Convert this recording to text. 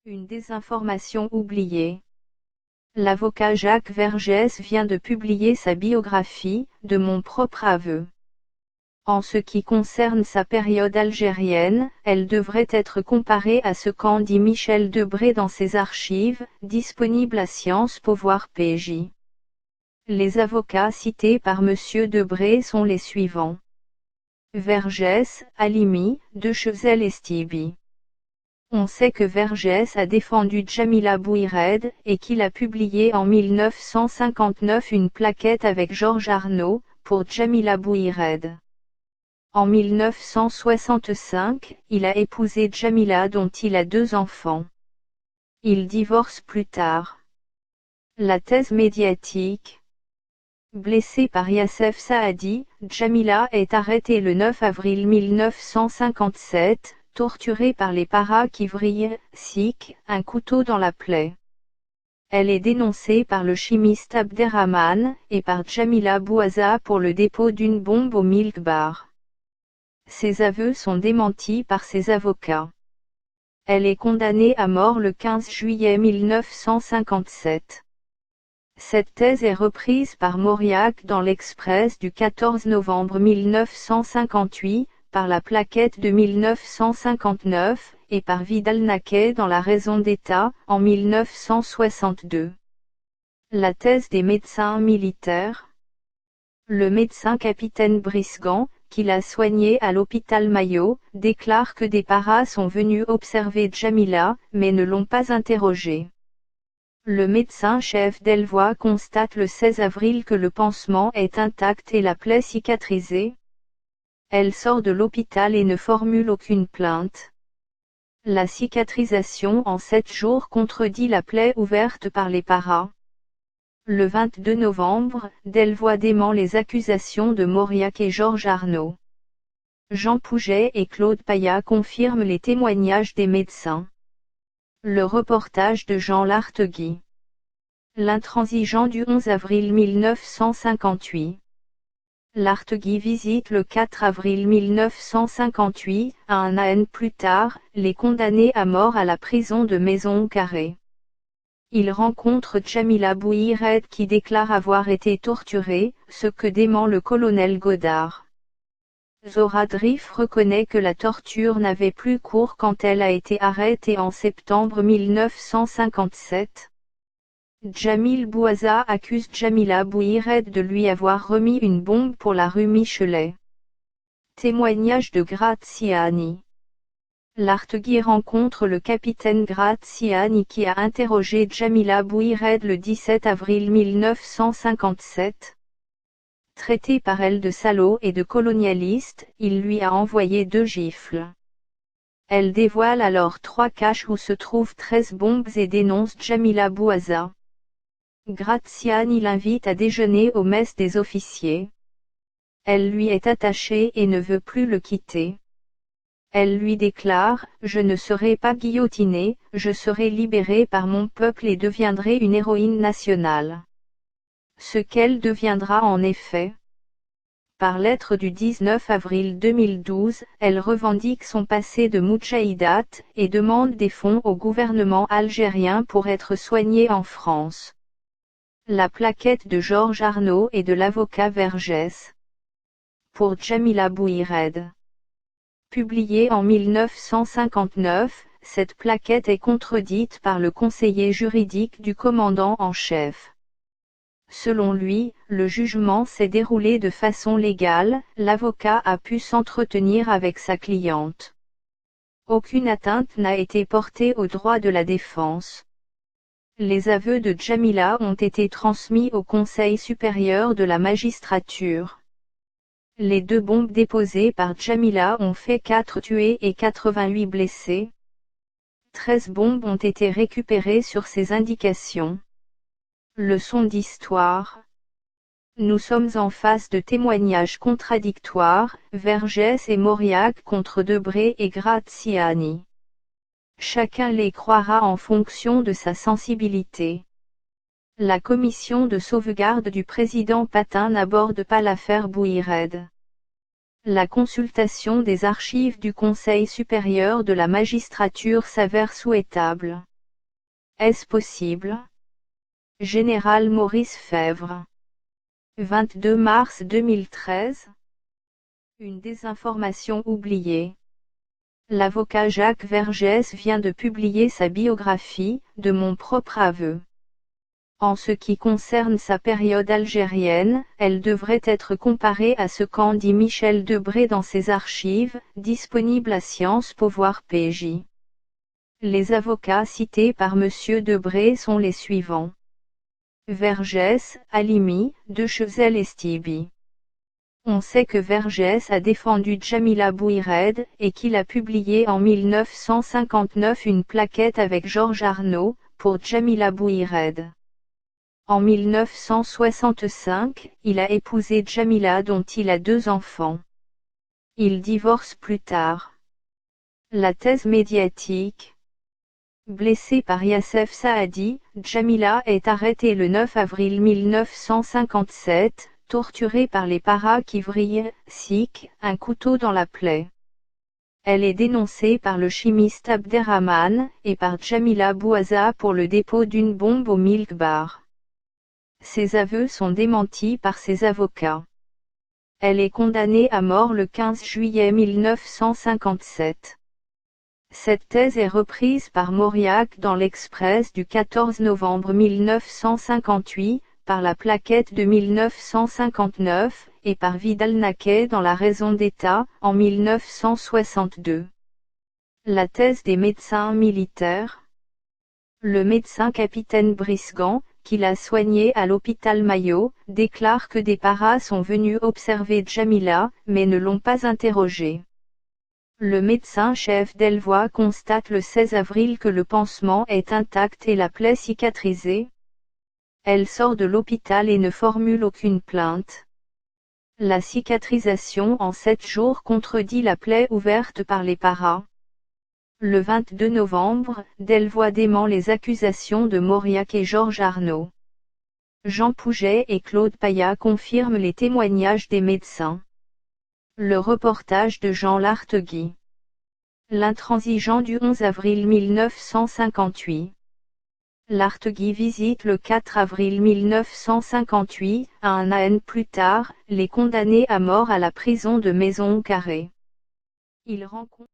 Une désinformation oubliée. L'avocat Jacques Vergès vient de publier sa biographie, de mon propre aveu. En ce qui concerne sa période algérienne, elle devrait être comparée à ce qu'en dit Michel Debré dans ses archives, disponibles à Sciences Po voir PJ. Les avocats cités par M. Debré sont les suivants. Vergès, Halimi, Dechezel et Stibi. On sait que Vergès a défendu Djamila Bouhired, et qu'il a publié en 1959 une plaquette avec Georges Arnaud, pour Djamila Bouhired. En 1965, il a épousé Djamila dont il a 2 enfants. Il divorce plus tard. La thèse médiatique. Blessée par Yassef Saadi, Djamila est arrêtée le 9 avril 1957, torturée par les para-kivriys, sikhs, un couteau dans la plaie. Elle est dénoncée par le chimiste Abderrahman, et par Djamila Bouaza pour le dépôt d'une bombe au Milk Bar. Ses aveux sont démentis par ses avocats. Elle est condamnée à mort le 15 juillet 1957. Cette thèse est reprise par Mauriac dans l'Express du 14 novembre 1958, par la plaquette de 1959, et par Vidal-Naquet dans la Raison d'État, en 1962. La thèse des médecins militaires. Le médecin capitaine Brisgand, qui l'a soigné à l'hôpital Maillot, déclare que des paras sont venus observer Djamila, mais ne l'ont pas interrogée. Le médecin-chef d'Elvois constate le 16 avril que le pansement est intact et la plaie cicatrisée. Elle sort de l'hôpital et ne formule aucune plainte. La cicatrisation en 7 jours contredit la plaie ouverte par les paras. Le 22 novembre, Delvoye dément les accusations de Mauriac et Georges Arnaud. Jean Pouget et Claude Payat confirment les témoignages des médecins. Le reportage de Jean Lartegui. L'intransigeant du 11 avril 1958. Lartegui visite le 4 avril 1958, à un an plus tard, les condamnés à mort à la prison de Maison-Carrée. Il rencontre Djamila Bouhired qui déclare avoir été torturée, ce que dément le colonel Godard. Zora Drif reconnaît que la torture n'avait plus cours quand elle a été arrêtée en septembre 1957. Djamil Bouaza accuse Djamila Bouhired de lui avoir remis une bombe pour la rue Michelet. Témoignage de Graziani. Lartegui rencontre le capitaine Graziani qui a interrogé Djamila Bouhired le 17 avril 1957. Traité par elle de salaud et de colonialiste, il lui a envoyé 2 gifles. Elle dévoile alors 3 caches où se trouvent 13 bombes et dénonce Djamila Bouaza. Graziani l'invite à déjeuner aux messes des officiers. Elle lui est attachée et ne veut plus le quitter. Elle lui déclare « Je ne serai pas guillotinée, je serai libérée par mon peuple et deviendrai une héroïne nationale. » Ce qu'elle deviendra en effet. Par lettre du 19 avril 2012, elle revendique son passé de moudjahidate, et demande des fonds au gouvernement algérien pour être soignée en France. La plaquette de Georges Arnaud et de l'avocat Vergès. Pour Djamila Bouhired. Publiée en 1959, cette plaquette est contredite par le conseiller juridique du commandant en chef. Selon lui, le jugement s'est déroulé de façon légale, l'avocat a pu s'entretenir avec sa cliente. Aucune atteinte n'a été portée aux droits de la défense. Les aveux de Djamila ont été transmis au Conseil supérieur de la magistrature. Les 2 bombes déposées par Djamila ont fait 4 tués et 88 blessés. 13 bombes ont été récupérées sur ces indications. Leçon d'histoire. Nous sommes en face de témoignages contradictoires, Vergès et Mauriac contre Debré et Graziani. Chacun les croira en fonction de sa sensibilité. La commission de sauvegarde du président Patin n'aborde pas l'affaire Bouhired. La consultation des archives du Conseil supérieur de la magistrature s'avère souhaitable. Est-ce possible? Général Maurice Fèvre. 22 mars 2013. Une désinformation oubliée. L'avocat Jacques Vergès vient de publier sa biographie, de mon propre aveu. En ce qui concerne sa période algérienne, elle devrait être comparée à ce qu'en dit Michel Debré dans ses archives, disponibles à Sciences Po voir PJ. Les avocats cités par M. Debré sont les suivants. Vergès, Halimi, Dechevelle et Stibi. On sait que Vergès a défendu Djamila Bouhired, et qu'il a publié en 1959 une plaquette avec Georges Arnaud, pour Djamila Bouhired. En 1965, il a épousé Djamila dont il a 2 enfants. Il divorce plus tard. La thèse médiatique. Blessée par Yassef Saadi, Djamila est arrêtée le 9 avril 1957, torturée par les paras qui vrillent, sikh, un couteau dans la plaie. Elle est dénoncée par le chimiste Abderrahman, et par Djamila Bouaza pour le dépôt d'une bombe au Milk Bar. Ses aveux sont démentis par ses avocats. Elle est condamnée à mort le 15 juillet 1957. Cette thèse est reprise par Mauriac dans l'Express du 14 novembre 1958, par la plaquette de 1959, et par Vidal-Naquet dans la Raison d'État, en 1962. La thèse des médecins militaires. Le médecin capitaine Brisgand, qui l'a soigné à l'hôpital Maillot, déclare que des paras sont venus observer Djamila, mais ne l'ont pas interrogée. Le médecin-chef d'Elvois constate le 16 avril que le pansement est intact et la plaie cicatrisée. Elle sort de l'hôpital et ne formule aucune plainte. La cicatrisation en 7 jours contredit la plaie ouverte par les paras. Le 22 novembre, Delvoye dément les accusations de Mauriac et Georges Arnaud. Jean Pouget et Claude Payat confirment les témoignages des médecins. Le reportage de Jean Lartegui. L'intransigeant du 11 avril 1958. Lartegui visite le 4 avril 1958, un an plus tard, les condamnés à mort à la prison de Maison-Carré. Il rencontre